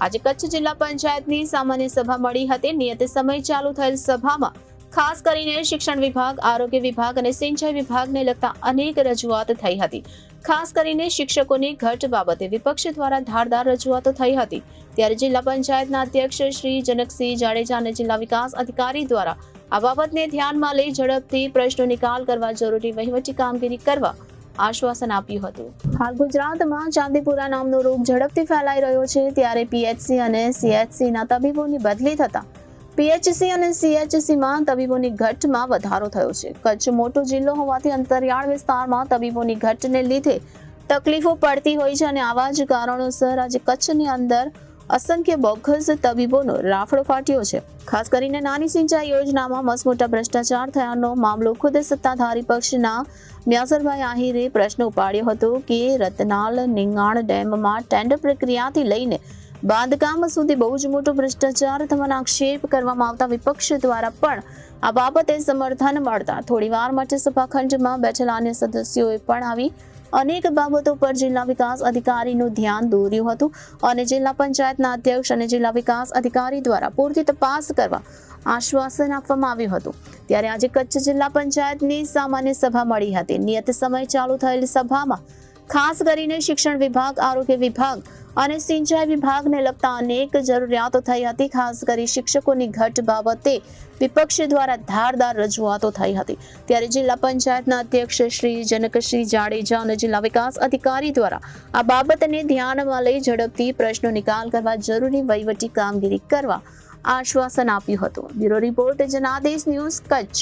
આજે કચ્છ જિલ્લા પંચાયતની સામાન્ય સભા મળી હતી। નિયત સમય ચાલુ થયેલ સભામાં ખાસ કરીને શિક્ષણ વિભાગ, આરોગ્ય વિભાગ અને સિંચાઈ વિભાગને લગતા અનેક રજૂઆત થઈ હતી। ખાસ કરીને શિક્ષકોની ઘટ બાબતે વિપક્ષ દ્વારા ધારદાર રજૂઆતો થઈ હતી। ત્યારે જિલ્લા પંચાયતના અધ્યક્ષ શ્રી જનકસિંહ જાડેજા અને જિલ્લા વિકાસ અધિકારી દ્વારા આ બાબતને ધ્યાનમાં લઈ ઝડપથી પ્રશ્નો નિકાલ કરવા જરૂરી વહીવટી કામગીરી કરવા આશ્વાસન આપ્યું હતું। હાલ ગુજરાતમાં ચાંદીપુરા નામનો રોગ ઝડપથી ફેલાઈ રહ્યો છે, ત્યારે પીએચસી અને સીએચસીના તબીબોની બદલી થતા પીએચસી અને સીએચસીમાં તબીબોની ઘટમાં વધારો થયો છે। કચ્છ મોટો જિલ્લો હોવાથી અંતરિયાળ વિસ્તારમાં તબીબોની ઘટને લીધે તકલીફો પડતી હોય છે અને આવા જ કારણોસર આજે કચ્છની અંદર અસંખ્ય બોગસ તબીબોનો રાફડો ફાટ્યો છે। ખાસ કરીને નાની સિંચાઈ યોજનામાં મસમોટા ભ્રષ્ટાચાર થયાનો મામલો ખુદ સત્તાધારી પક્ષના મ્યાસરભાઈ આહિરે પ્રશ્ન ઉપાડ્યો હતો કે રતનાલ નિંગાણ ડેમમાં ટેન્ડર પ્રક્રિયાથી લઈને બાંધકામ સુધી બહુ જ મોટો ભ્રષ્ટાચાર થવાનો આક્ષેપ કરવામાં આવતા વિપક્ષ દ્વારા પણ આ બાબતે સમર્થન મળતા થોડીવાર માટે સભાખંડમાં બેઠેલા અન્ય સદસ્યોએ પણ આવી અનેક બાબતો પર જિલ્લા વિકાસ અધિકારીનું ધ્યાન દોર્યું હતું અને જિલ્લા પંચાયતના અધ્યક્ષ અને જિલ્લા વિકાસ અધિકારી દ્વારા પૂરતી તપાસ કરવા આશ્વાસન આપવામાં આવ્યું હતું। ત્યારે આજે કચ્છ જિલ્લા પંચાયતની સામાન્ય સભા મળી હતી। નિયત સમય ચાલુ થયેલ સભામાં ખાસ કરીને શિક્ષણ વિભાગ, આરોગ્ય વિભાગ અને સિંચાઈ વિભાગને લગતા અનેક જરૂરિયાતો થઈ હતી। ખાસ કરી શિક્ષકોની ઘટ બાબતે વિપક્ષ દ્વારા ધારદાર રજૂઆતો થઈ હતી। ત્યારે જિલ્લા પંચાયતના અધ્યક્ષ શ્રી જનકસિંહ જાડેજા અને જિલ્લા વિકાસ અધિકારી દ્વારા આ બાબતને ધ્યાનમાં લઈ ઝડપથી પ્રશ્નો નિકાલ કરવા જરૂરી વહીવટી કામગીરી કરવા આશ્વાસન આપ્યું હતું। Bureau report, Janadesh news, Kutch.